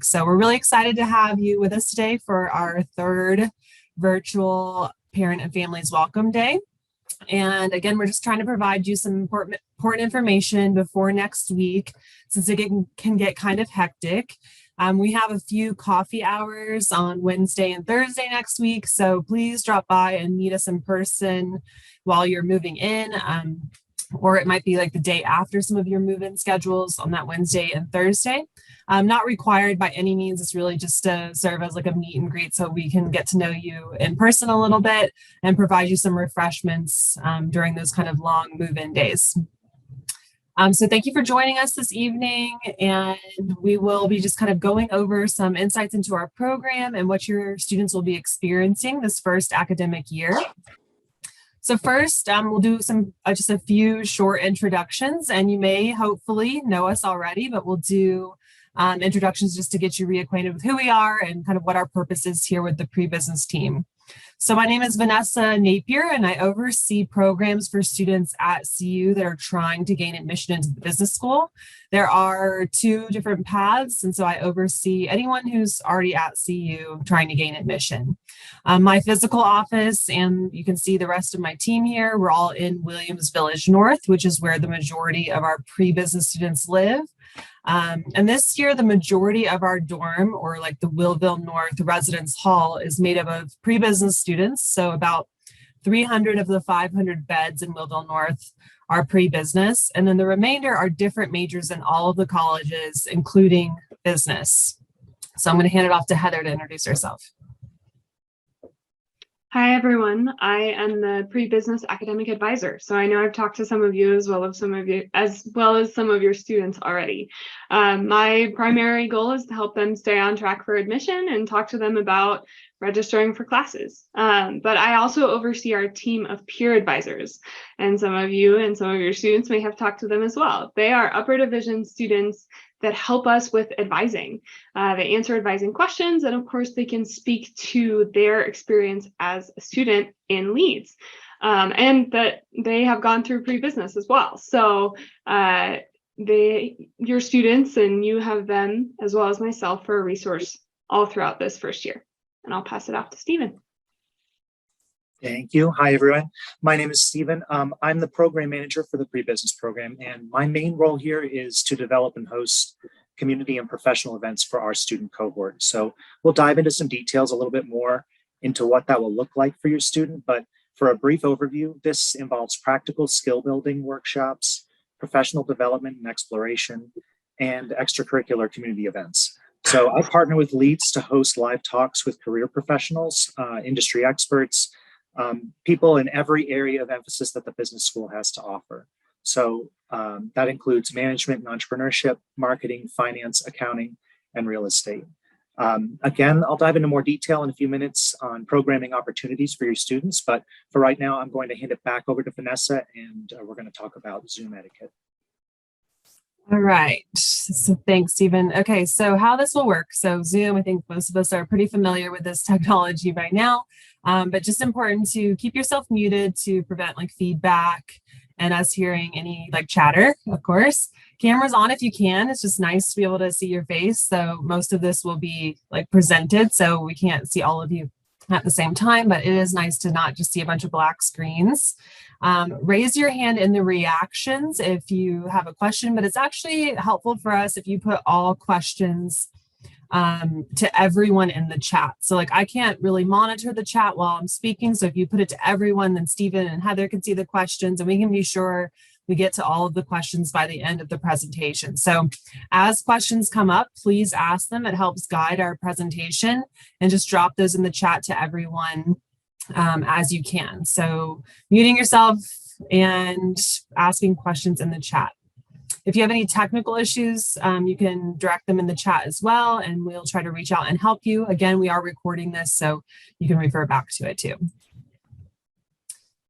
So we're really excited to have you with us today for our third virtual Parent and Families Welcome Day. And again, we're just trying to provide you some important information before next week, since it can get kind of hectic. We have a few coffee hours on Wednesday and Thursday next week, so please drop by and meet us in person while you're moving in, or it might be like the day after some of your move-in schedules on that Wednesday and Thursday. Not required by any means. It's really just to serve as like a meet and greet so we can get to know you in person a little bit and provide you some refreshments during those kind of long move-in days. So thank you for joining us this evening, and we will be just kind of going over some insights into our program and what your students will be experiencing this first academic year. So first, we'll do just a few short introductions, and you may hopefully know us already, but we'll do introductions just to get you reacquainted with who we are and kind of what our purpose is here with the pre-business team. So my name is Vanessa Napier, and I oversee programs for students at CU that are trying to gain admission into the business school. There are two different paths, and so I oversee anyone who's already at CU trying to gain admission. My physical office, and you can see the rest of my team here, we're all in Williams Village North, which is where the majority of our pre-business students live. And this year, the majority of our dorm, or like the Willville North Residence Hall, is made up of pre-business students. So about 300 of the 500 beds in Willville North are pre-business. And then the remainder are different majors in all of the colleges, including business. So I'm going to hand it off to Heather to introduce herself. Hi, everyone. I am the pre-business academic advisor. So I know I've talked to some of you as well as some of your students already. My primary goal is to help them stay on track for admission and talk to them about registering for classes. But I also oversee our team of peer advisors, and some of you and some of your students may have talked to them as well. They are upper division students that help us with advising. They answer advising questions, and of course they can speak to their experience as a student in Leeds, and that they have gone through pre-business as well. So your students, and you have them as well as myself for a resource all throughout this first year. And I'll pass it off to Stephen. Thank you. Hi, everyone. My name is Stephen. I'm the program manager for the pre-business program, and my main role here is to develop and host community and professional events for our student cohort. So we'll dive into some details a little bit more into what that will look like for your student. But for a brief overview, this involves practical skill building workshops, professional development and exploration, and extracurricular community events. So I partner with Leeds to host live talks with career professionals, industry experts, people in every area of emphasis that the business school has to offer. So that includes management and entrepreneurship, marketing, finance, accounting, and real estate. Again, I'll dive into more detail in a few minutes on programming opportunities for your students, but for right now, I'm going to hand it back over to Vanessa, and we're going to talk about Zoom etiquette. All right, so thanks, Stephen. Okay, so how this will work. So Zoom, I think most of us are pretty familiar with this technology by now, but just important to keep yourself muted to prevent like feedback and us hearing any like chatter, of course. Cameras on if you can. It's just nice to be able to see your face. So most of this will be like presented, so we can't see all of you at the same time, but it is nice to not just see a bunch of black screens. Raise your hand in the reactions if you have a question, but it's actually helpful for us if you put all questions to everyone in the chat. So like I can't really monitor the chat while I'm speaking. So if you put it to everyone, then Stephen and Heather can see the questions, and we can be sure we get to all of the questions by the end of the presentation. So as questions come up, please ask them. It helps guide our presentation, and just drop those in the chat to everyone as you can. So muting yourself and asking questions in the chat. If you have any technical issues, you can direct them in the chat as well, and we'll try to reach out and help you. Again, we are recording this, so you can refer back to it too.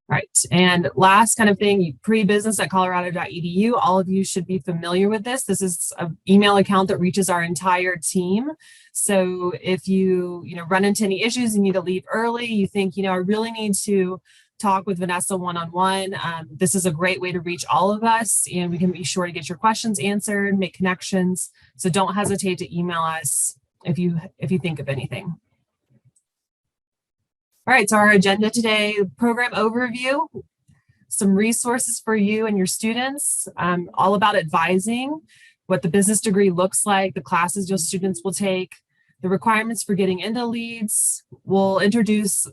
All right, and last kind of thing, prebusiness@colorado.edu. All of you should be familiar with this. This is an email account that reaches our entire team. So if you run into any issues, you need to leave early, you think, I really need to talk with Vanessa one-on-one, this is a great way to reach all of us, and we can be sure to get your questions answered, make connections. So don't hesitate to email us if you think of anything. All right, so our agenda today, program overview, some resources for you and your students, all about advising, what the business degree looks like, the classes your students will take, the requirements for getting into Leeds. We'll introduce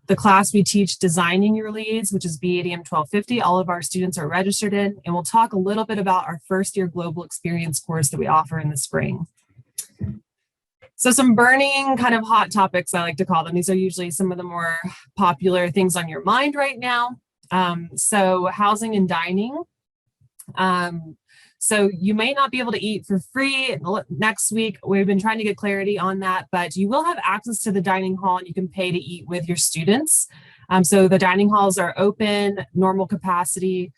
the class we teach, Designing Your Leeds, which is BADM 1250. All of our students are registered in, and we'll talk a little bit about our first year global experience course that we offer in the spring. So some burning kind of hot topics, I like to call them. These are usually some of the more popular things on your mind right now. So housing and dining. So you may not be able to eat for free next week. We've been trying to get clarity on that, but you will have access to the dining hall and you can pay to eat with your students. So the dining halls are open, normal capacity.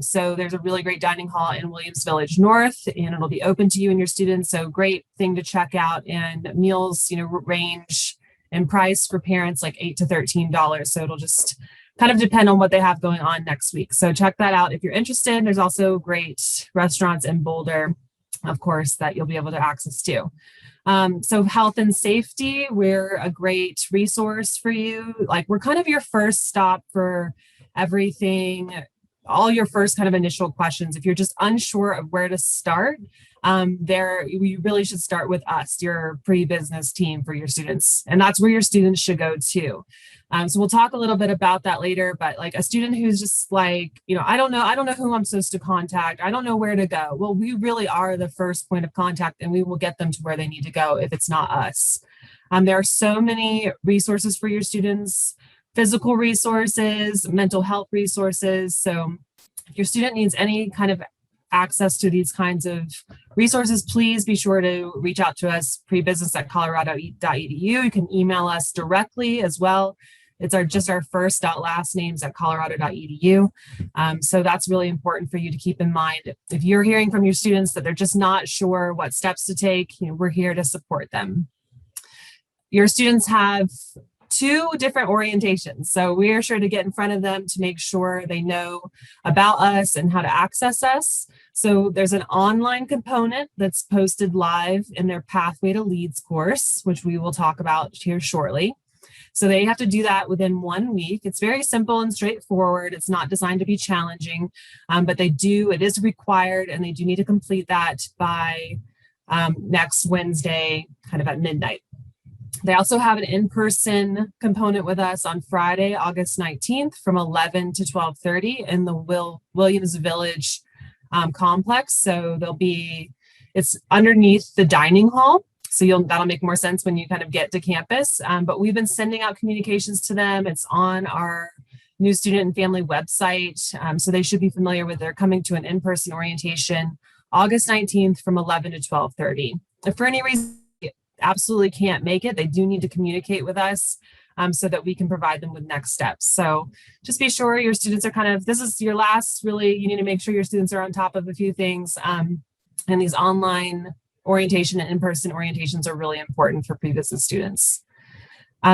So there's a really great dining hall in Williams Village North, and it'll be open to you and your students. So great thing to check out. And meals, range in price for parents like $8 to $13. So it'll just kind of depend on what they have going on next week. So check that out if you're interested. There's also great restaurants in Boulder, of course, that you'll be able to access to. So health and safety, we're a great resource for you. Like, we're kind of your first stop for everything, all your first kind of initial questions. If you're just unsure of where to start, you really should start with us, your pre-business team for your students. And that's where your students should go to. So we'll talk a little bit about that later, but like a student who's just like, I don't know who I'm supposed to contact. I don't know where to go. Well, we really are the first point of contact, and we will get them to where they need to go if it's not us. There are so many resources for your students, physical resources, mental health resources. So if your student needs any kind of access to these kinds of resources, please be sure to reach out to us, prebusiness@colorado.edu. You can email us directly as well. It's just our first last names at colorado.edu. So that's really important for you to keep in mind. If you're hearing from your students that they're just not sure what steps to take, we're here to support them. Your students have 2 different orientations. So we are sure to get in front of them to make sure they know about us and how to access us. So there's an online component that's posted live in their Pathway to Leeds course, which we will talk about here shortly. So they have to do that within 1 week. It's very simple and straightforward. It's not designed to be challenging, but it is required, and they do need to complete that by next Wednesday, kind of at midnight. They also have an in-person component with us on Friday, August 19th from 11 to 12:30 in the Williams Village complex. So it's underneath the dining hall. So that'll make more sense when you kind of get to campus. But we've been sending out communications to them. It's on our new student and family website. So they should be familiar with, they're coming to an in-person orientation August 19th from 11 to 12:30. If for any reason absolutely can't make it, they do need to communicate with us so that we can provide them with next steps. So just be sure your students are this is your last, really, you need to make sure your students are on top of a few things. And these online orientation and in-person orientations are really important for pre-business students.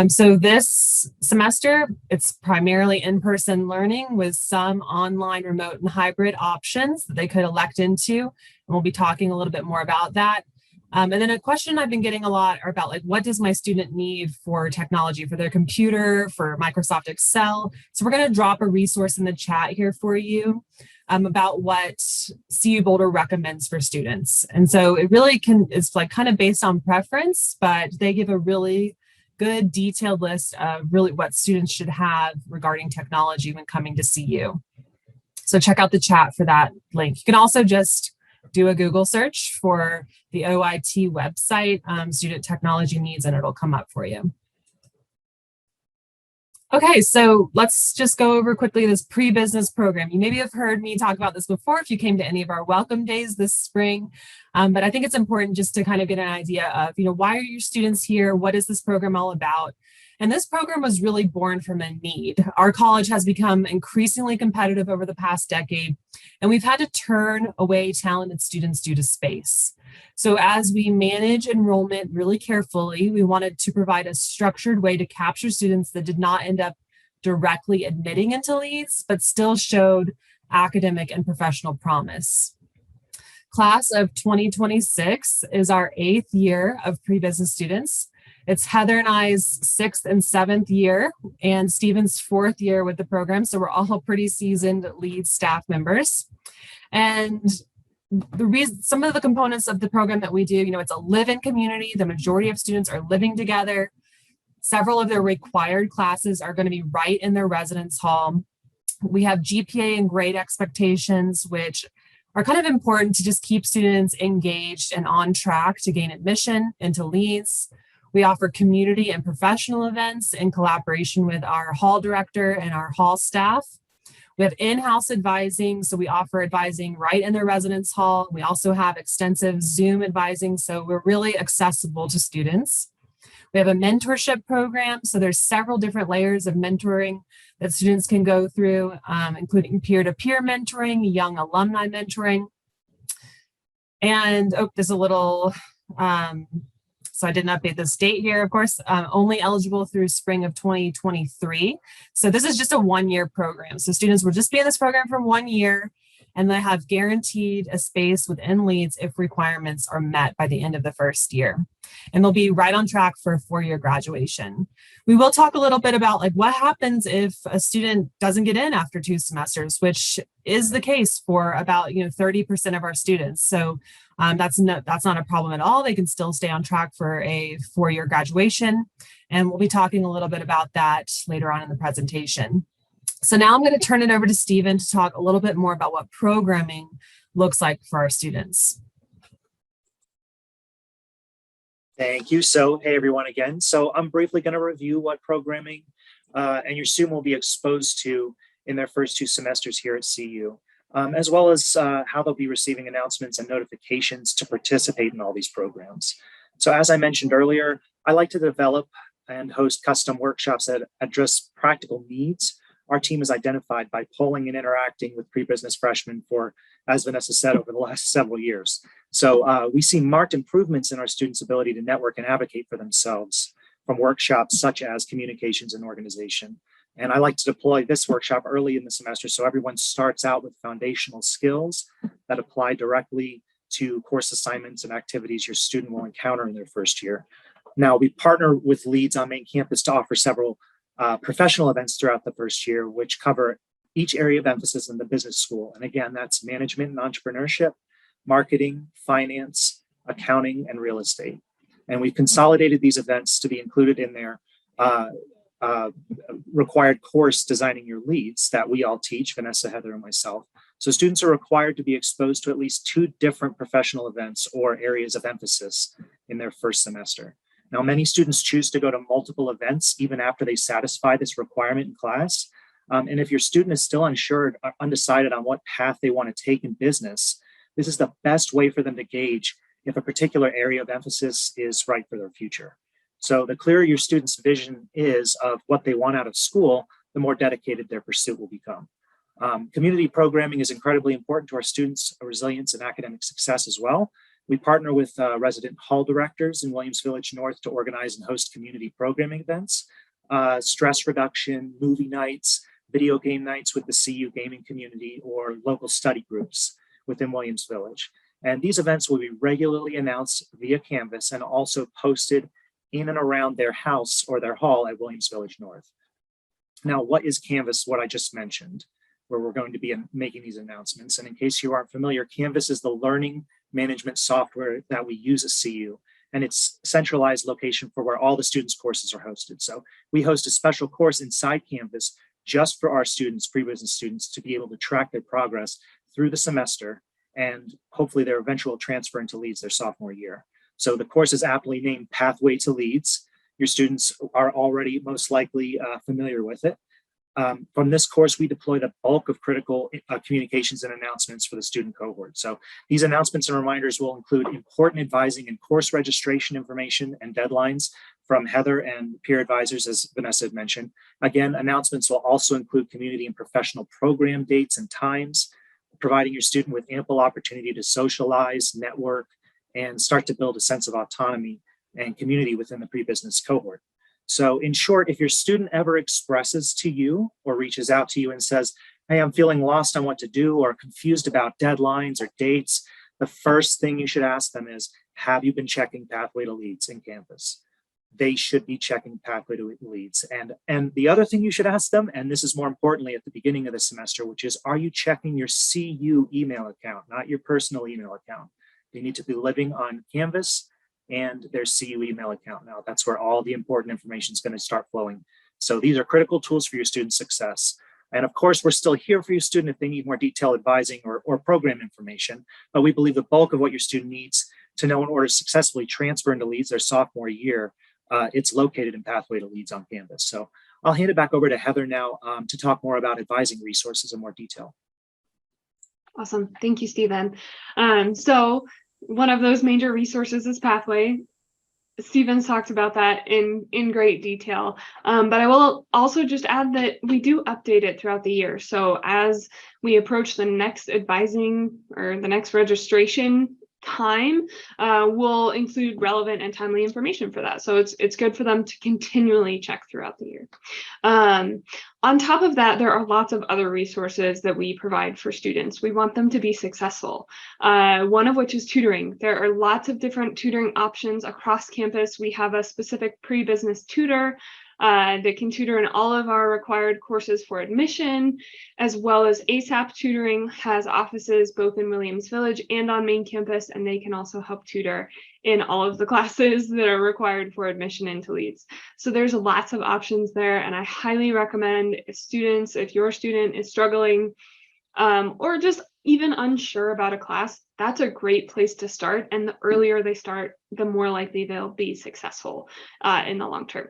So this semester, it's primarily in-person learning with some online, remote, and hybrid options that they could elect into. And we'll be talking a little bit more about that. And then a question I've been getting a lot are about, like, what does my student need for technology, for their computer, for Microsoft Excel? So we're going to drop a resource in the chat here for you about what CU Boulder recommends for students. And so it really it's like kind of based on preference, but they give a really good detailed list of really what students should have regarding technology when coming to CU. So check out the chat for that link. You can also just do a Google search for the OIT website, student technology needs, and it'll come up for you. Okay, so let's just go over quickly this pre-business program. You maybe have heard me talk about this before if you came to any of our welcome days this spring, but I think it's important just to kind of get an idea of, why are your students here? What is this program all about? And this program was really born from a need. Our college has become increasingly competitive over the past decade, and we've had to turn away talented students due to space. So as we manage enrollment really carefully, we wanted to provide a structured way to capture students that did not end up directly admitting into Leeds, but still showed academic and professional promise. class of 2026 is our 8th year of pre-business students. It's Heather and I's 6th and 7th year and Stephen's 4th year with the program. So we're all pretty seasoned Leeds staff members. And the reason, some of the components of the program that we do, it's a live-in community. The majority of students are living together. Several of their required classes are going to be right in their residence hall. We have GPA and grade expectations, which are kind of important to just keep students engaged and on track to gain admission into Leeds. We offer community and professional events in collaboration with our hall director and our hall staff. We have in-house advising, so we offer advising right in their residence hall. We also have extensive Zoom advising, so we're really accessible to students. We have a mentorship program, so there's several different layers of mentoring that students can go through, including peer-to-peer mentoring, young alumni mentoring. And there's a little, so I didn't update this date here, of course, only eligible through spring of 2023. So this is just a one-year program. So students will just be in this program for 1 year, and they have guaranteed a space within Leeds if requirements are met by the end of the first year. And they'll be right on track for a 4-year graduation. We will talk a little bit about what happens if a student doesn't get in after 2 semesters, which is the case for about 30% of our students. So that's not a problem at all. They can still stay on track for a 4-year graduation. And we'll be talking a little bit about that later on in the presentation. So now I'm going to turn it over to Stephen to talk a little bit more about what programming looks like for our students. Thank you. So, hey, everyone again. So I'm briefly going to review what programming and your student will be exposed to in their first 2 semesters here at CU, as well as how they'll be receiving announcements and notifications to participate in all these programs. So as I mentioned earlier, I like to develop and host custom workshops that address practical needs our team is identified by polling and interacting with pre-business freshmen for, as Vanessa said, over the last several years. So we see marked improvements in our students' ability to network and advocate for themselves from workshops such as communications and organization. And I like to deploy this workshop early in the semester so everyone starts out with foundational skills that apply directly to course assignments and activities your student will encounter in their first year. Now, we partner with Leeds on main campus to offer several professional events throughout the first year, which cover each area of emphasis in the business school. And again, that's management and entrepreneurship, marketing, finance, accounting, and real estate. And we've consolidated these events to be included in their required course, Designing Your Leads, that we all teach, Vanessa, Heather, and myself. So students are required to be exposed to at least 2 different professional events or areas of emphasis in their first semester. Now, many students choose to go to multiple events even after they satisfy this requirement in class. And if your student is still unsure or undecided on what path they want to take in business, this is the best way for them to gauge if a particular area of emphasis is right for their future. So the clearer your student's vision is of what they want out of school, the more dedicated their pursuit will become. Community programming is incredibly important to our students' resilience and academic success as well. We partner with resident hall directors in Williams Village North to organize and host community programming events, stress reduction, movie nights, video game nights with the CU gaming community, or local study groups within Williams Village. And these events will be regularly announced via Canvas and also posted in and around their house or their hall at Williams Village North. Now, what is Canvas? What I just mentioned, where we're going to be making these announcements. And in case you aren't familiar, Canvas is the learning management software that we use at CU, and it's a centralized location for where all the students' courses are hosted. So we host a special course inside Canvas just for our students, pre-business students, to be able to track their progress through the semester and hopefully their eventual transfer into Leeds their sophomore year. So the course is aptly named Pathway to Leeds. Your students are already most likely familiar with it. From this course, we deploy the bulk of critical communications and announcements for the student cohort. So these announcements and reminders will include important advising and course registration information and deadlines from Heather and peer advisors, as Vanessa had mentioned. Again, announcements will also include community and professional program dates and times, providing your student with ample opportunity to socialize, network, and start to build a sense of autonomy and community within the pre-business cohort. So in short, if your student ever expresses to you or reaches out to you and says, hey, I'm feeling lost on what to do or confused about deadlines or dates, the first thing you should ask them is, have you been checking Pathway to Leeds in campus? They should be checking Pathway to Leeds. And the other thing you should ask them, and this is more importantly at the beginning of the semester, which is, are you checking your CU email account, not your personal email account? They need to be living on Canvas and their CU email account. Now, that's where all the important information is going to start flowing. So these are critical tools for your student success. And of course, we're still here for your student if they need more detailed advising or program information. But we believe the bulk of what your student needs to know in order to successfully transfer into Leeds their sophomore year, it's located in Pathway to Leeds on Canvas. So I'll hand it back over to Heather now to talk more about advising resources in more detail. Awesome. Thank you, Stephen. So one of those major resources is Pathway. Stephen's talked about that in great detail, but I will also just add that we do update it throughout the year. So as we approach the next advising or the next registration time, we'll include relevant and timely information for that. So it's good for them to continually check throughout the year. On top of that, there are lots of other resources that we provide for students. We want them to be successful, one of which is tutoring. There are lots of different tutoring options across campus. We have a specific pre-business tutor that can tutor in all of our required courses for admission, as well as ASAP Tutoring has offices both in Williams Village and on main campus, and they can also help tutor in all of the classes that are required for admission into Leeds. So there's lots of options there, and I highly recommend students, if your student is struggling or just even unsure about a class, that's a great place to start. And the earlier they start, the more likely they'll be successful in the long term.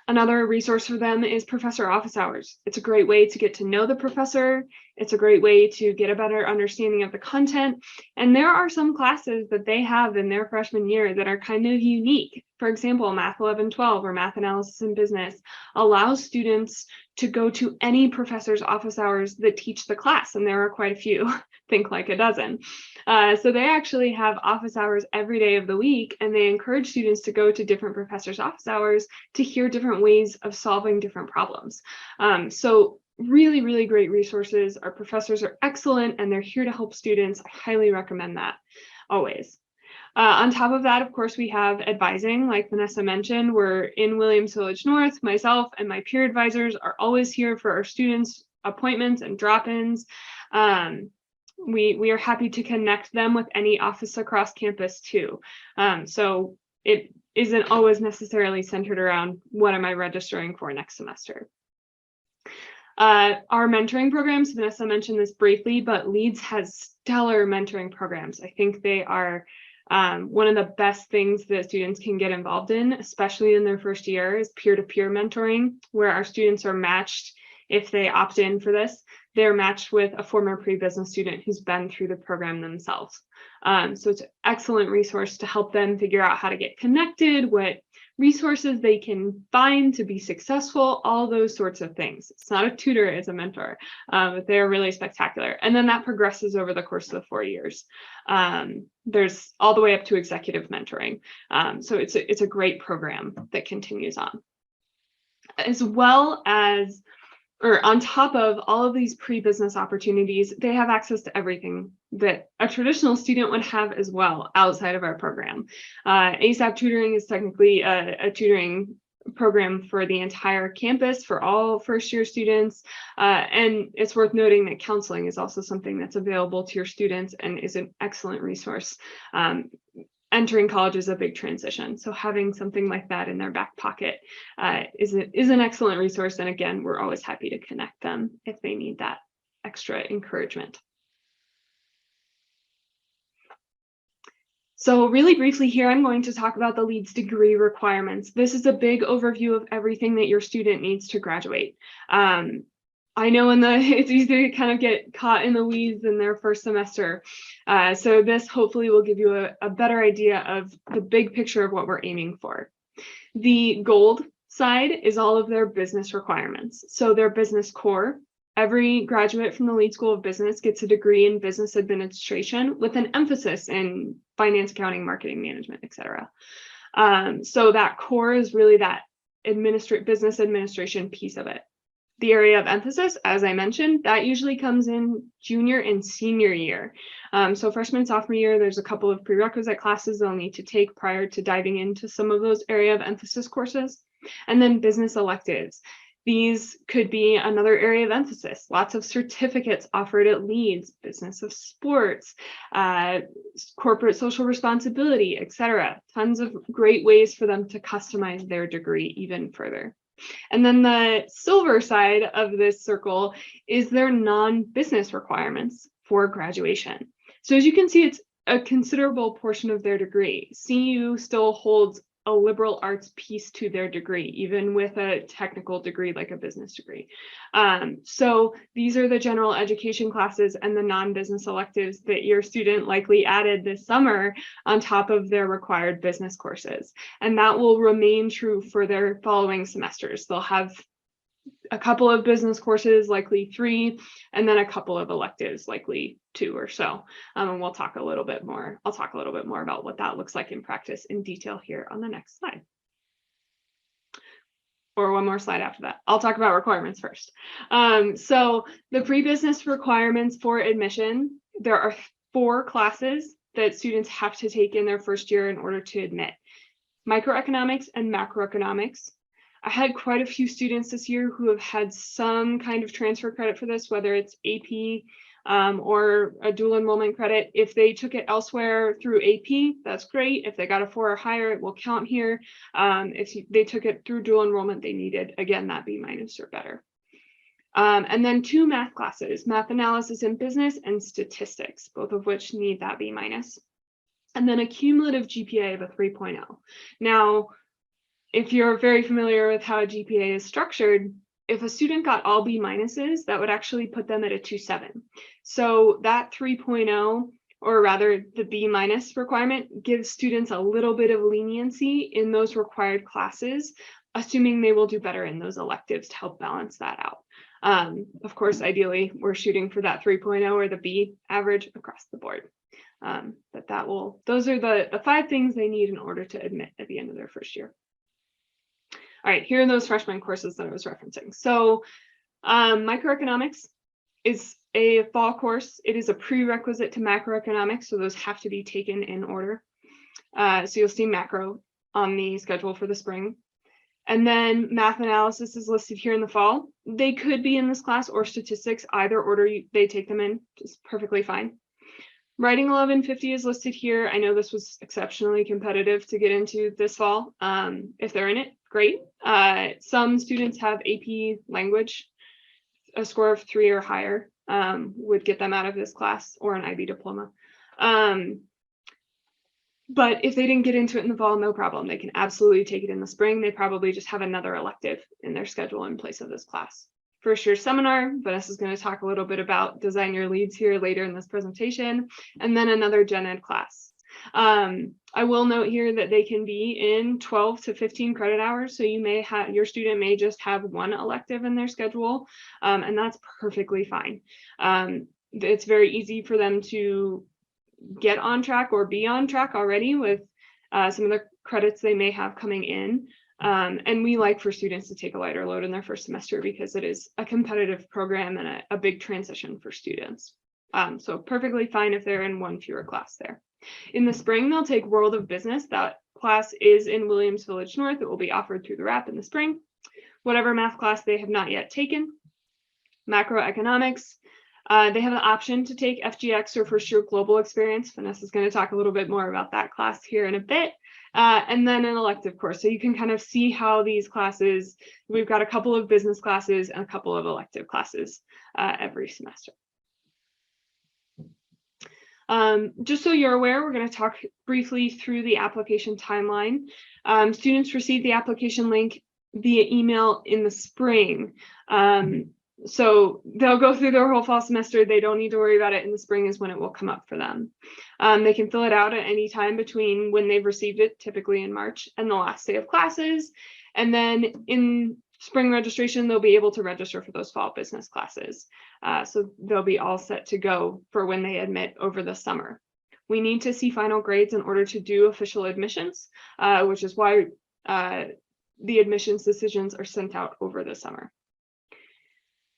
Another resource for them is professor office hours. It's a great way to get to know the professor. It's a great way to get a better understanding of the content. And there are some classes that they have in their freshman year that are kind of unique. For example, Math 11-12 or Math Analysis in Business allows students to go to any professor's office hours that teach the class, and there are quite a few, think like a dozen. So they actually have office hours every day of the week, and they encourage students to go to different professors' office hours to hear different ways of solving different problems. So really, really great resources. Our professors are excellent, and they're here to help students. I highly recommend that always. On top of that, of course, we have advising, like Vanessa mentioned. We're in Williams Village North. Myself and my peer advisors are always here for our students' appointments and drop-ins. We are happy to connect them with any office across campus too. So it isn't always necessarily centered around what am I registering for next semester. Our mentoring programs, Vanessa mentioned this briefly, but Leeds has stellar mentoring programs. I think they are one of the best things that students can get involved in, especially in their first year, is peer-to-peer mentoring, where our students are matched. If they opt in for this, they're matched with a former pre-business student who's been through the program themselves. So it's an excellent resource to help them figure out how to get connected, what resources they can find to be successful, all those sorts of things. It's not a tutor, it's a mentor, but they're really spectacular. And then that progresses over the course of the 4 years. There's all the way up to executive mentoring. So it's a great program that continues on. As well as, or on top of all of these pre-business opportunities, they have access to everything that a traditional student would have as well outside of our program. ASAP Tutoring is technically a tutoring program for the entire campus for all first-year students. And it's worth noting that counseling is also something that's available to your students and is an excellent resource. Entering college is a big transition, so having something like that in their back pocket is an excellent resource. And again, we're always happy to connect them if they need that extra encouragement. So really briefly here, I'm going to talk about the Leeds degree requirements. This is a big overview of everything that your student needs to graduate. I know it's easy to kind of get caught in the weeds in their first semester. So this hopefully will give you a better idea of the big picture of what we're aiming for. The gold side is all of their business requirements. So their business core. Every graduate from the Leeds School of Business gets a degree in business administration with an emphasis in finance, accounting, marketing, management, etc. So that core is really that business administration piece of it. The area of emphasis, as I mentioned, that usually comes in junior and senior year. So freshman, sophomore year, there's a couple of prerequisite classes they'll need to take prior to diving into some of those area of emphasis courses. And then business electives. These could be another area of emphasis. Lots of certificates offered at Leeds, business of sports, corporate social responsibility, etc. Tons of great ways for them to customize their degree even further. And then the silver side of this circle is their non-business requirements for graduation. So as you can see, it's a considerable portion of their degree. CU still holds a liberal arts piece to their degree, even with a technical degree like a business degree. So these are the general education classes and the non-business electives that your student likely added this summer on top of their required business courses. And that will remain true for their following semesters. They'll have a couple of business courses, likely 3, and then a couple of electives, likely 2 or so. And we'll talk a little bit more. I'll talk a little bit more about what that looks like in practice in detail here on the next slide. Or one more slide after that. I'll talk about requirements first. So the pre-business requirements for admission, there are 4 classes that students have to take in their first year in order to admit: microeconomics and macroeconomics. I had quite a few students this year who have had some kind of transfer credit for this, whether it's AP or a dual enrollment credit. If they took it elsewhere through AP, that's great. If they got a 4 or higher, it will count here. If they took it through dual enrollment, they needed, again, that B- or better. And then 2 math classes, math analysis and business and statistics, both of which need that B-. And then a cumulative GPA of a 3.0. Now, if you're very familiar with how a GPA is structured, if a student got all B-, that would actually put them at a 2.7. So that 3.0, or rather the B- requirement, gives students a little bit of leniency in those required classes, assuming they will do better in those electives to help balance that out. Of course, ideally, we're shooting for that 3.0 or the B average across the board. But those are the 5 things they need in order to admit at the end of their first year. All right, here are those freshman courses that I was referencing. So microeconomics is a fall course. It is a prerequisite to macroeconomics, so those have to be taken in order. So you'll see macro on the schedule for the spring. And then math analysis is listed here in the fall. They could be in this class, or statistics, either order they take them in, just perfectly fine. Writing 1150 is listed here. I know this was exceptionally competitive to get into this fall. If they're in it, great. Some students have AP language. A score of 3 or higher would get them out of this class, or an IB diploma. But if they didn't get into it in the fall, no problem. They can absolutely take it in the spring. They probably just have another elective in their schedule in place of this class. First year seminar, Vanessa's going to talk a little bit about Design Your Leads here later in this presentation, and then another gen ed class. I will note here that they can be in 12 to 15 credit hours. So your student may just have 1 elective in their schedule, and that's perfectly fine. It's very easy for them to get on track or be on track already with some of the credits they may have coming in. And we like for students to take a lighter load in their first semester because it is a competitive program and a big transition for students. So perfectly fine if they're in 1 fewer class there. In the spring, they'll take World of Business. That class is in Williams Village North. It will be offered through the RAP in the spring. Whatever math class they have not yet taken. Macroeconomics. They have an option to take FGX or first year global experience. Vanessa's going to talk a little bit more about that class here in a bit. And then an elective course. So you can kind of see how these classes, we've got a couple of business classes and a couple of elective classes every semester. Just so you're aware, we're going to talk briefly through the application timeline. Students receive the application link via email in the spring. So they'll go through their whole fall semester. They don't need to worry about it. In the spring is when it will come up for them. They can fill it out at any time between when they've received it, typically in March, and the last day of classes. And then in spring registration, they'll be able to register for those fall business classes. So they'll be all set to go for when they admit over the summer. We need to see final grades in order to do official admissions, which is why the admissions decisions are sent out over the summer.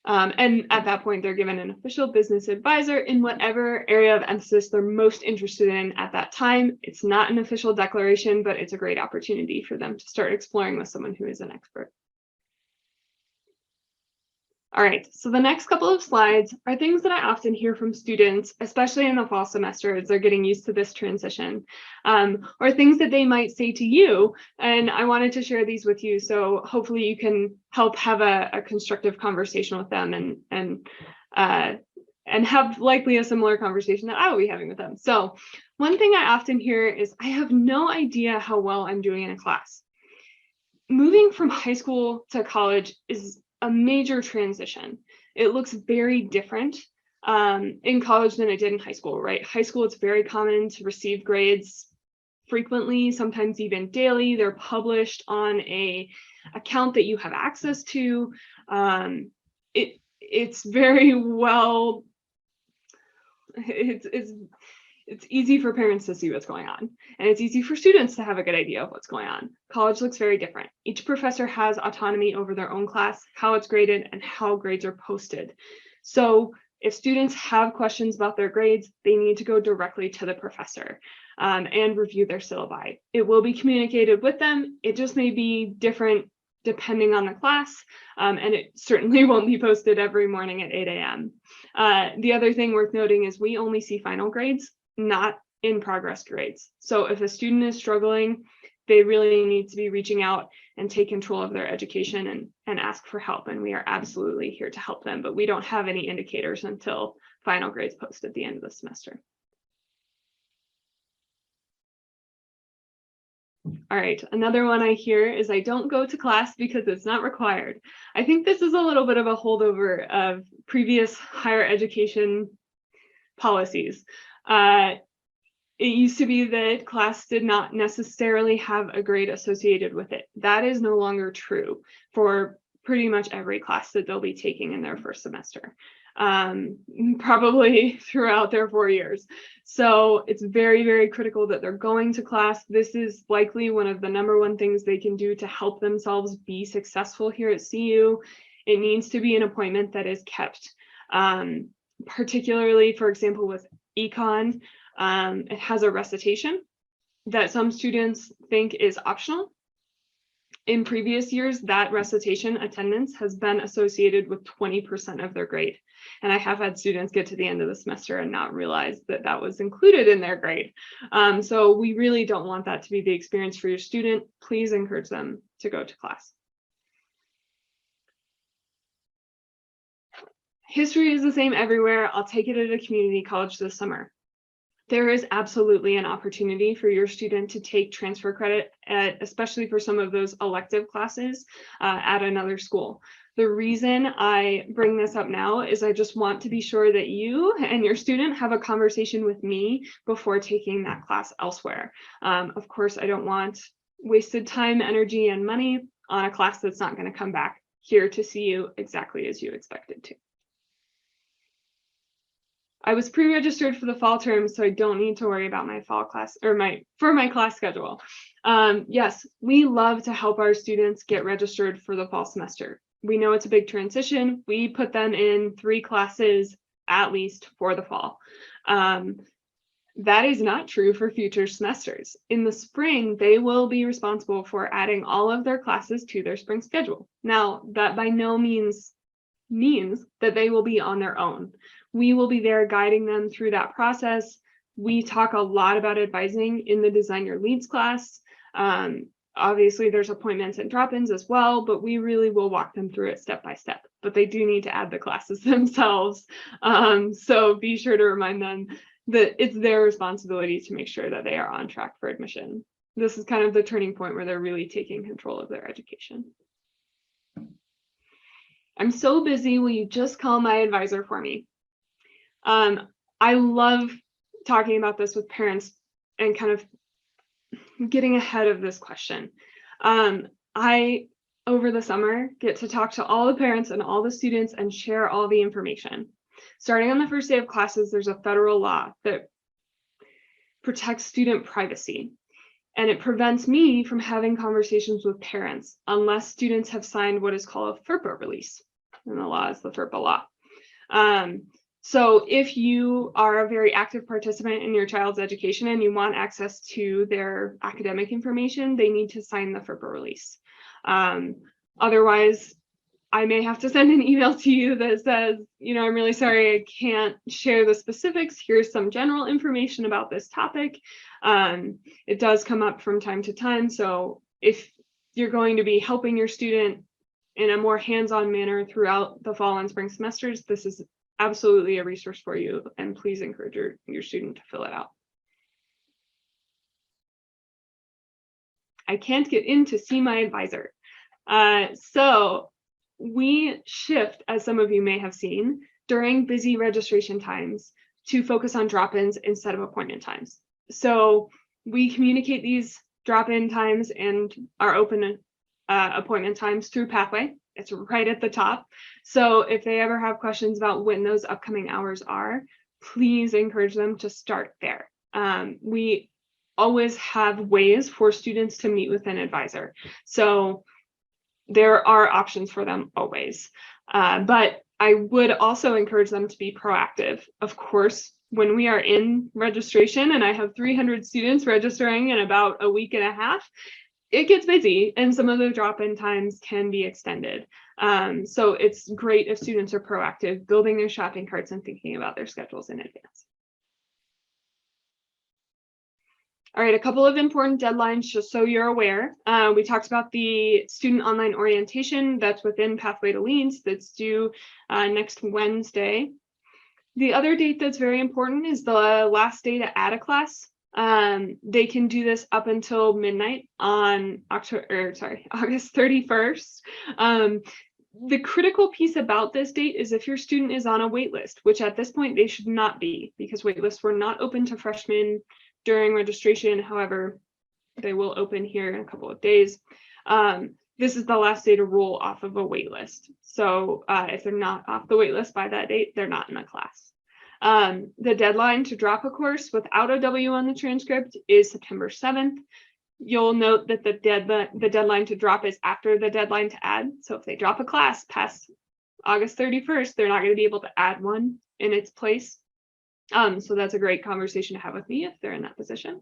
And at that point, they're given an official business advisor in whatever area of emphasis they're most interested in at that time. It's not an official declaration, but it's a great opportunity for them to start exploring with someone who is an expert. All right, so the next couple of slides are things that I often hear from students, especially in the fall semester as they're getting used to this transition, or things that they might say to you. And I wanted to share these with you, so hopefully you can help have a constructive conversation with them and have likely a similar conversation that I will be having with them. So one thing I often hear is, I have no idea how well I'm doing in a class. Moving from high school to college is a major transition. It looks very different in college than it did in high school, right? High school, it's very common to receive grades frequently, sometimes even daily. They're published on an account that you have access to. It's very well, it's easy for parents to see what's going on, and it's easy for students to have a good idea of what's going on. College looks very different. Each professor has autonomy over their own class, how it's graded, and how grades are posted. So if students have questions about their grades, they need to go directly to the professor and review their syllabi. It will be communicated with them. It just may be different depending on the class, and it certainly won't be posted every morning at 8 a.m. The other thing worth noting is we only see final grades, not in progress grades. So if a student is struggling, they really need to be reaching out and take control of their education and ask for help. And we are absolutely here to help them, but we don't have any indicators until final grades post at the end of the semester. All right, another one I hear is, I don't go to class because it's not required. I think this is a little bit of a holdover of previous higher education policies. It used to be that class did not necessarily have a grade associated with it. That is no longer true for pretty much every class that they'll be taking in their first semester, probably throughout their 4 years. So it's very, very critical that they're going to class. This is likely one of the #1 things they can do to help themselves be successful here at CU. It needs to be an appointment that is kept, particularly, for example, with econ. It has a recitation that some students think is optional. In previous years, that recitation attendance has been associated with 20% of their grade. And I have had students get to the end of the semester and not realize that that was included in their grade. So we really don't want that to be the experience for your student. Please encourage them to go to class. History is the same everywhere. I'll take it at a community college this summer. There is absolutely an opportunity for your student to take transfer credit, especially for some of those elective classes at another school. The reason I bring this up now is I just want to be sure that you and your student have a conversation with me before taking that class elsewhere. Of course, I don't want wasted time, energy, and money on a class that's not going to come back here to see you exactly as you expected to. I was pre-registered for the fall term, so I don't need to worry about my fall class or my class schedule. Yes, we love to help our students get registered for the fall semester. We know it's a big transition. We put them in 3 classes at least for the fall. That is not true for future semesters. In the spring, they will be responsible for adding all of their classes to their spring schedule. Now, that by no means that they will be on their own. We will be there guiding them through that process. We talk a lot about advising in the Design Your Leeds class. Obviously, there's appointments and drop-ins as well, but we really will walk them through it step by step. But they do need to add the classes themselves. So be sure to remind them that it's their responsibility to make sure that they are on track for admission. This is kind of the turning point where they're really taking control of their education. I'm so busy, will you just call my advisor for me? I love talking about this with parents and kind of getting ahead of this question. I, over the summer, get to talk to all the parents and all the students and share all the information. Starting on the first day of classes, there's a federal law that protects student privacy, and it prevents me from having conversations with parents unless students have signed what is called a FERPA release. and the law is the FERPA law. So if you are a very active participant in your child's education and you want access to their academic information, they need to sign the FERPA release. Otherwise, I may have to send an email to you that says, I'm really sorry, I can't share the specifics. Here's some general information about this topic. It does come up from time to time. So if you're going to be helping your student in a more hands-on manner throughout the fall and spring semesters, this is absolutely a resource for you, and please encourage your student to fill it out. I can't get in to see my advisor. So we shift, as some of you may have seen, during busy registration times to focus on drop-ins instead of appointment times. So we communicate these drop-in times and our open appointment times through Pathway. It's right at the top. So if they ever have questions about when those upcoming hours are, please encourage them to start there. We always have ways for students to meet with an advisor. So there are options for them always. But I would also encourage them to be proactive. Of course, when we are in registration and I have 300 students registering in about a week and a half, it gets busy and some of the drop-in times can be extended. So it's great if students are proactive, building their shopping carts and thinking about their schedules in advance. All right, a couple of important deadlines just so you're aware. We talked about the student online orientation that's within Pathway to Leeds that's due next Wednesday. The other date that's very important is the last day to add a class. They can do this up until midnight on August 31st. The critical piece about this date is if your student is on a wait list, which at this point they should not be, because wait lists were not open to freshmen during registration. However, they will open here in a couple of days. This is the last day to roll off of a wait list. So if they're not off the wait list by that date, they're not in a class. The deadline to drop a course without a W on the transcript is September 7th. You'll note that the deadline to drop is after the deadline to add. So if they drop a class past August 31st, they're not going to be able to add one in its place. So that's a great conversation to have with me if they're in that position.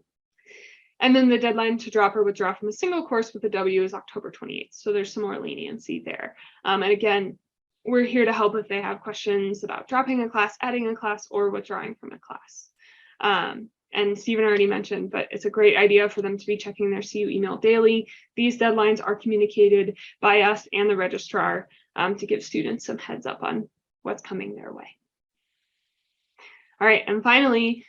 And then the deadline to drop or withdraw from a single course with a W is October 28th. So there's some more leniency there. And again, we're here to help if they have questions about dropping a class, adding a class, or withdrawing from a class. And Stephen already mentioned, but it's a great idea for them to be checking their CU email daily. These deadlines are communicated by us and the registrar to give students some heads up on what's coming their way. All right, and finally,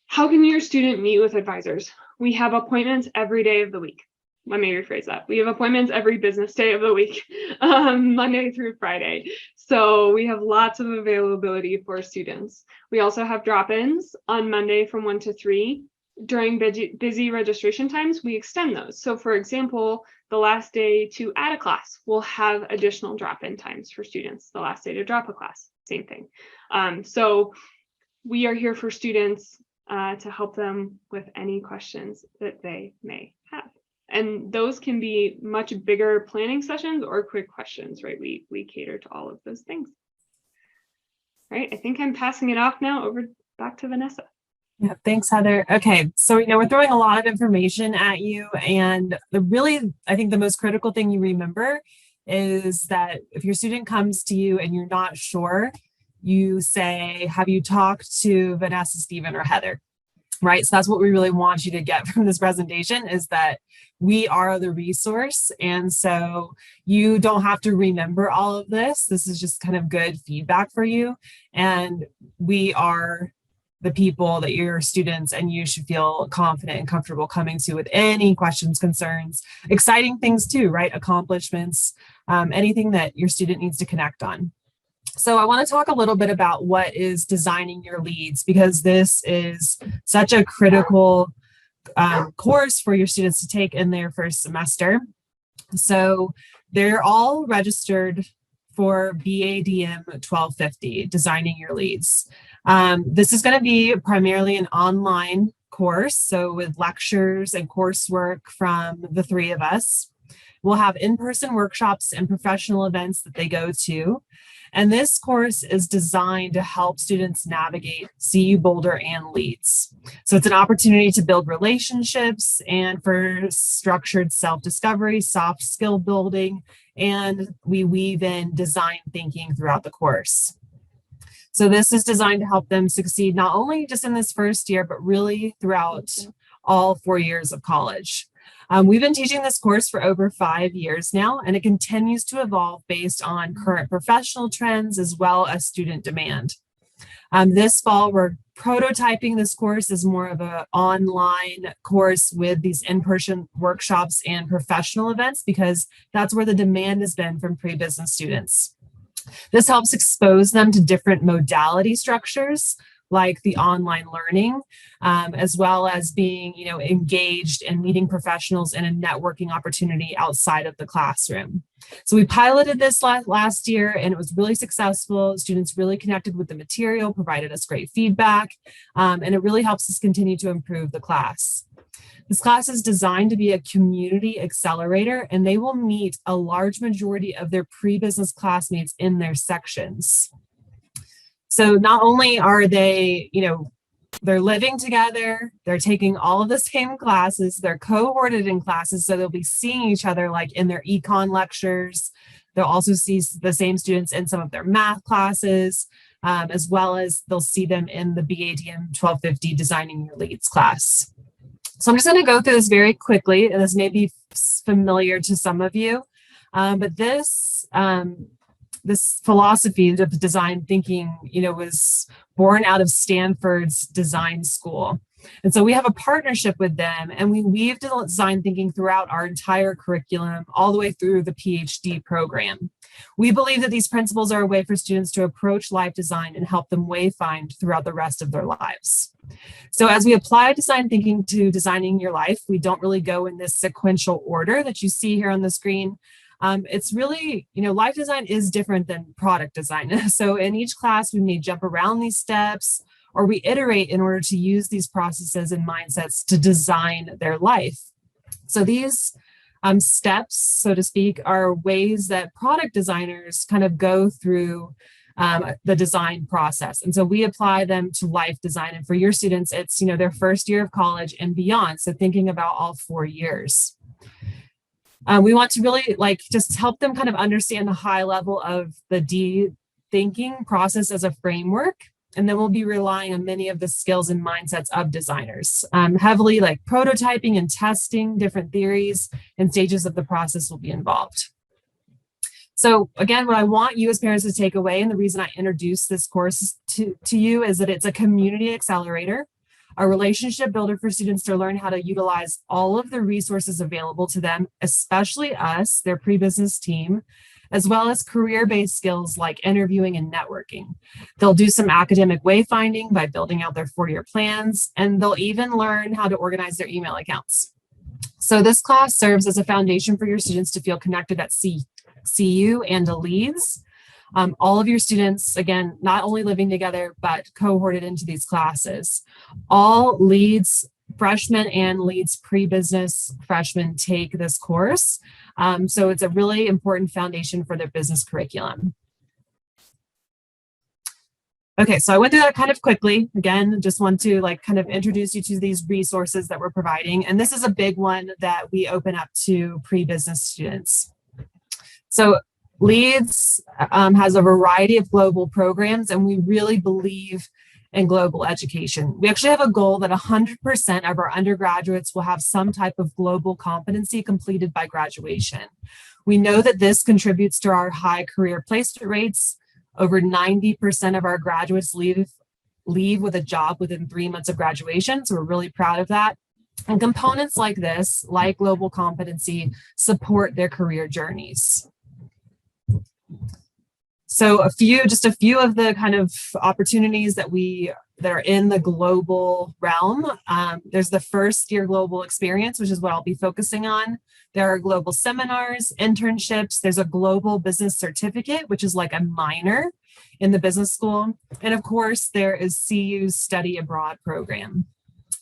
how can your student meet with advisors? We have appointments every day of the week. Let me rephrase that. We have appointments every business day of the week, Monday through Friday. So we have lots of availability for students. We also have drop-ins on Monday from 1 to 3. During busy registration times, we extend those. So for example, the last day to add a class, we'll have additional drop-in times for students. The last day to drop a class, same thing. So we are here for students to help them with any questions that they may have. And those can be much bigger planning sessions or quick questions, right? We cater to all of those things. All right, I think I'm passing it off now back to Vanessa. Yeah, thanks, Heather. Okay, so we're throwing a lot of information at you, and I think the most critical thing you remember is that if your student comes to you and you're not sure, you say, have you talked to Vanessa, Stephen, or Heather? Right, so that's what we really want you to get from this presentation, is that we are the resource. And so you don't have to remember all of this. This is just kind of good feedback for you. And we are the people that your students and you should feel confident and comfortable coming to with any questions, concerns, exciting things too, right? Accomplishments, anything that your student needs to connect on. So I want to talk a little bit about what is designing your leads, because this is such a critical course for your students to take in their first semester. So they're all registered for BADM 1250, Designing Your Leads. This is going to be primarily an online course, so with lectures and coursework from the three of us. We'll have in-person workshops and professional events that they go to. And this course is designed to help students navigate CU Boulder and Leeds. So it's an opportunity to build relationships and for structured self-discovery, soft skill building, and we weave in design thinking throughout the course. So this is designed to help them succeed not only just in this first year, but really throughout all 4 years of college. We've been teaching this course for over 5 years now, and it continues to evolve based on current professional trends as well as student demand. This fall, we're prototyping this course as more of an online course with these in-person workshops and professional events because that's where the demand has been from pre-business students. This helps expose them to different modality structures like the online learning, as well as being, engaged and meeting professionals in a networking opportunity outside of the classroom. So we piloted this last year and it was really successful. Students really connected with the material, provided us great feedback, and it really helps us continue to improve the class. This class is designed to be a community accelerator, and they will meet a large majority of their pre-business classmates in their sections. So not only are they, they're living together, they're taking all of the same classes, they're cohorted in classes, so they'll be seeing each other like in their econ lectures. They'll also see the same students in some of their math classes, as well as they'll see them in the BADM 1250 Designing Your Leads class. So I'm just going to go through this very quickly, and this may be familiar to some of you, but this philosophy of design thinking, was born out of Stanford's design school. And so we have a partnership with them, and we weave design thinking throughout our entire curriculum, all the way through the PhD program. We believe that these principles are a way for students to approach life design and help them wayfind throughout the rest of their lives. So as we apply design thinking to designing your life, we don't really go in this sequential order that you see here on the screen. It's really, life design is different than product design. So in each class, we may jump around these steps or we iterate in order to use these processes and mindsets to design their life. So these steps, so to speak, are ways that product designers kind of go through the design process. And so we apply them to life design. And for your students, it's, their first year of college and beyond. So thinking about all 4 years. We want to really just help them kind of understand the high level of the thinking process as a framework. And then we'll be relying on many of the skills and mindsets of designers. Heavily prototyping and testing different theories and stages of the process will be involved. So again, what I want you as parents to take away, and the reason I introduced this course to you, is that it's a community accelerator, a relationship builder for students to learn how to utilize all of the resources available to them, especially us, their pre-business team, as well as career-based skills like interviewing and networking. They'll do some academic wayfinding by building out their 4-year plans, and they'll even learn how to organize their email accounts. So this class serves as a foundation for your students to feel connected at CU and to Leeds. All of your students, again, not only living together, but cohorted into these classes. All Leeds freshmen and Leeds pre-business freshmen take this course. So it's a really important foundation for their business curriculum. Okay, so I went through that kind of quickly. Again, just want to kind of introduce you to these resources that we're providing. And this is a big one that we open up to pre-business students. So Leeds has a variety of global programs, and we really believe in global education. We actually have a goal that 100% of our undergraduates will have some type of global competency completed by graduation. We know that this contributes to our high career placement rates. Over 90% of our graduates leave with a job within 3 months of graduation, so we're really proud of that. And components like this, like global competency, support their career journeys. So just a few of the kind of opportunities that are in the global realm. There's the first year global experience, which is what I'll be focusing on. There are global seminars, internships. There's a global business certificate, which is like a minor in the business school. And of course, there is CU's study abroad program.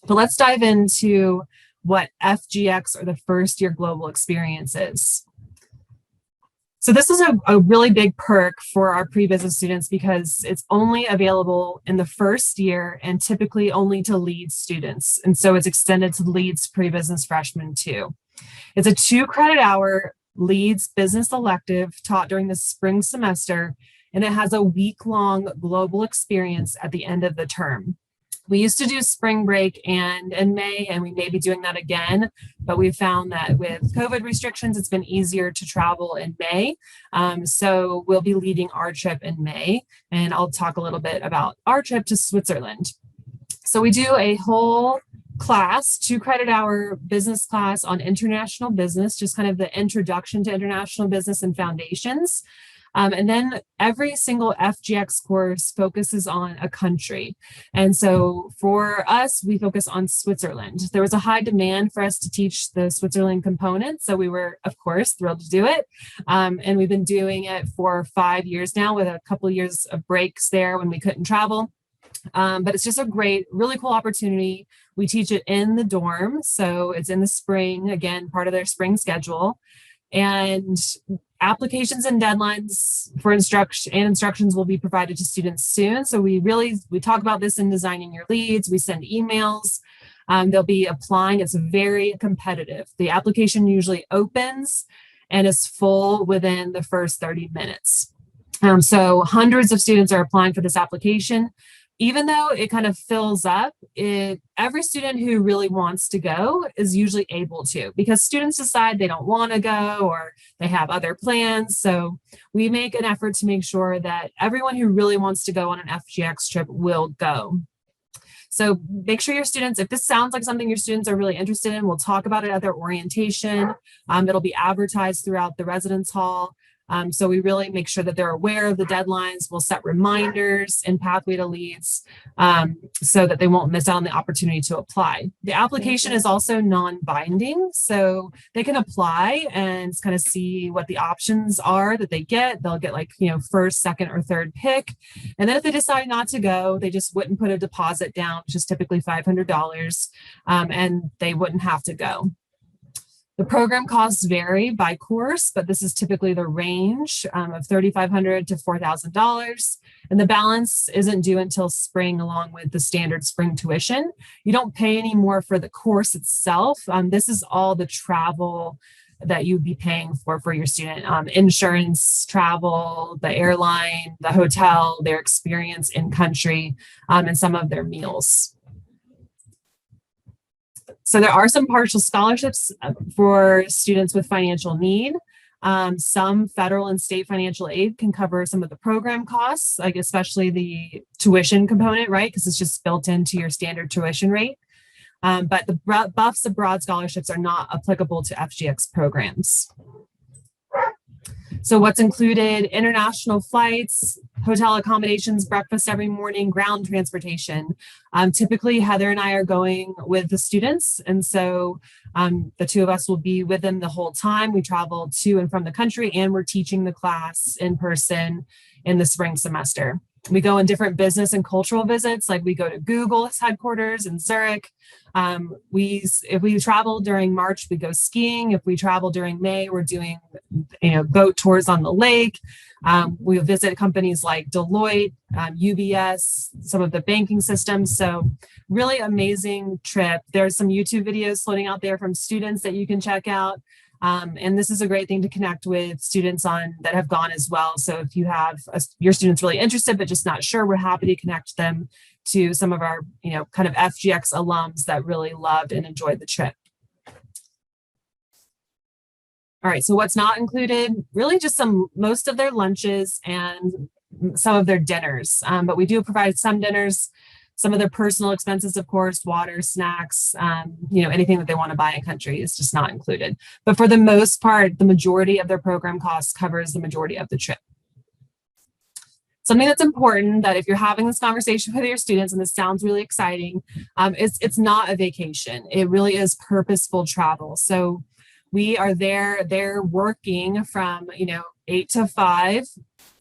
But let's dive into what FGX, or the first year global experience, is. So this is a really big perk for our pre-business students because it's only available in the first year and typically only to Leeds students. And so it's extended to Leeds pre-business freshmen too. It's a 2-credit-hour Leeds business elective taught during the spring semester, and it has a week-long global experience at the end of the term. We used to do spring break and in May, and we may be doing that again, but we found that with COVID restrictions, it's been easier to travel in May. So we'll be leading our trip in May, and I'll talk a little bit about our trip to Switzerland. So we do a whole class, 2-credit-hour business class on international business, just kind of the introduction to international business and foundations. And then every single FGX course focuses on a country. And so for us, we focus on Switzerland. There was a high demand for us to teach the Switzerland component. So we were, of course, thrilled to do it. And we've been doing it for 5 years now with a couple of years of breaks there when we couldn't travel. But it's just a great, really cool opportunity. We teach it in the dorm. So it's in the spring, again, part of their spring schedule. And applications and deadlines for instructions will be provided to students soon. So we talk about this in designing your leads. We send emails. They'll be applying. It's very competitive. The application usually opens and is full within the first 30 minutes. So hundreds of students are applying for this application. Even though it kind of fills up, every student who really wants to go is usually able to, because students decide they don't want to go or they have other plans. So we make an effort to make sure that everyone who really wants to go on an FGX trip will go. So make sure your students, if this sounds like something your students are really interested in, we'll talk about it at their orientation. It'll be advertised throughout the residence hall. So we really make sure that they're aware of the deadlines. We'll set reminders in Pathway to Leeds so that they won't miss out on the opportunity to apply. The application is also non-binding, so they can apply and kind of see what the options are that they get. They'll get first, second, or third pick. And then if they decide not to go, they just wouldn't put a deposit down, which is typically $500, and they wouldn't have to go. The program costs vary by course, but this is typically the range of $3,500 to $4,000. And the balance isn't due until spring, along with the standard spring tuition. You don't pay any more for the course itself. This is all the travel that you'd be paying for your student. Insurance, travel, the airline, the hotel, their experience in country, and some of their meals. So there are some partial scholarships for students with financial need. Some federal and state financial aid can cover some of the program costs, like especially the tuition component, right? Because it's just built into your standard tuition rate. But the Buffs abroad scholarships are not applicable to FGX programs. So what's included? International flights, hotel accommodations, breakfast every morning, ground transportation. Typically, Heather and I are going with the students. And so the two of us will be with them the whole time. We travel to and from the country, and we're teaching the class in person in the spring semester. We go on different business and cultural visits, like we go to Google's headquarters in Zurich. If we travel during March, we go skiing. If we travel during May, we're doing boat tours on the lake. We visit companies like Deloitte, UBS, some of the banking systems. So really amazing trip. There's some YouTube videos floating out there from students that you can check out. And this is a great thing to connect with students that have gone as well. So if you have your students really interested, but just not sure, we're happy to connect them to some of our, kind of FGX alums that really loved and enjoyed the trip. All right, so what's not included? Really just most of their lunches and some of their dinners. But we do provide some dinners, some of their personal expenses, of course, water, snacks, anything that they want to buy in country is just not included. But for the most part, the majority of their program costs covers the majority of the trip. Something that's important, that if you're having this conversation with your students, and this sounds really exciting, it's not a vacation. It really is purposeful travel. So we are there, they're working from 8 to 5,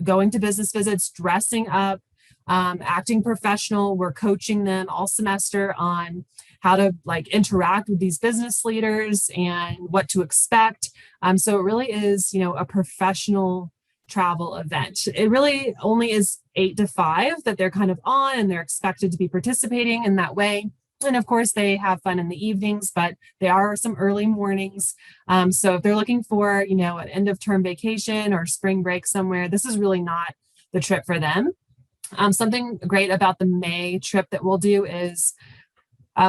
going to business visits, dressing up, acting professional. We're coaching them all semester on how to like interact with these business leaders and what to expect. So it really is, you know, a professional travel event. It really only is 8 to 5 that they're kind of on, and they're expected to be participating in that way. And of course, they have fun in the evenings, but there are some early mornings. So if they're looking for, you know, an end of term vacation or spring break somewhere, this is really not the trip for them. Something great about the May trip that we'll do is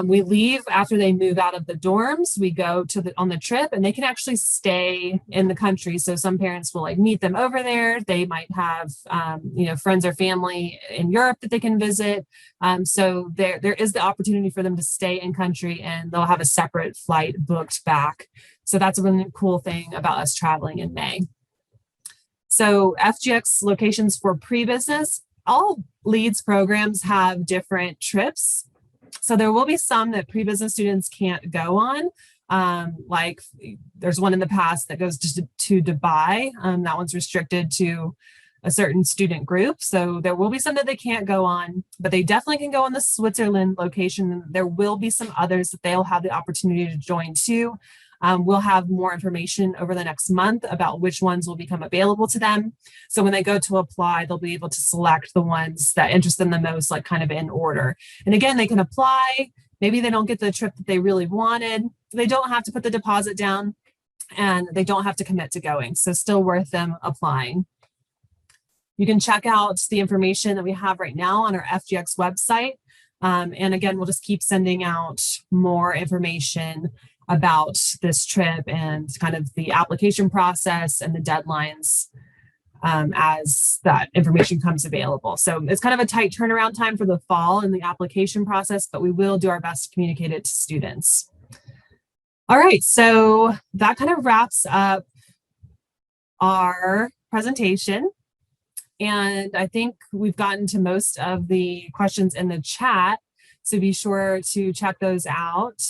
we leave after they move out of the dorms. We go to on the trip, and they can actually stay in the country. So some parents will like meet them over there. They might have, you know, friends or family in Europe that they can visit. So there is the opportunity for them to stay in country, and they'll have a separate flight booked back. So that's a really cool thing about us traveling in May. So FGX locations for pre-business, all Leeds programs have different trips. So there will be some that pre-business students can't go on. Like there's one in the past that goes to Dubai. That one's restricted to a certain student group. So there will be some that they can't go on, but they definitely can go on the Switzerland location. There will be some others that they'll have the opportunity to join too. We'll have more information over the next month about which ones will become available to them. So when they go to apply, they'll be able to select the ones that interest them the most, like kind of in order. And again, they can apply. Maybe they don't get the trip that they really wanted. They don't have to put the deposit down, and they don't have to commit to going. So still worth them applying. You can check out the information that we have right now on our FGX website. And again, we'll just keep sending out more information about this trip and kind of the application process and the deadlines as that information comes available. So it's kind of a tight turnaround time for the fall in the application process, but we will do our best to communicate it to students. All right, so that kind of wraps up our presentation. And I think we've gotten to most of the questions in the chat, so be sure to check those out.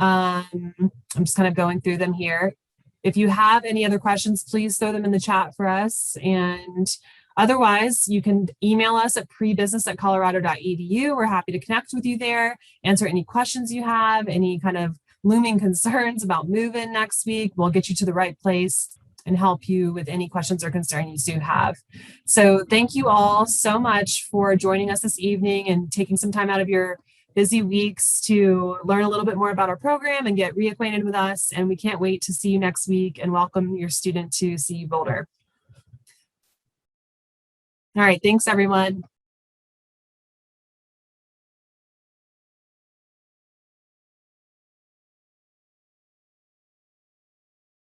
I'm just kind of going through them here. If you have any other questions, please throw them in the chat for us. And otherwise, you can email us at prebusiness@colorado.edu. We're happy to connect with you there, answer any questions you have, any kind of looming concerns about moving next week. We'll get you to the right place and help you with any questions or concerns you do have. So thank you all so much for joining us this evening and taking some time out of your busy weeks to learn a little bit more about our program and get reacquainted with us. And we can't wait to see you next week and welcome your student to CU Boulder. All right, thanks everyone.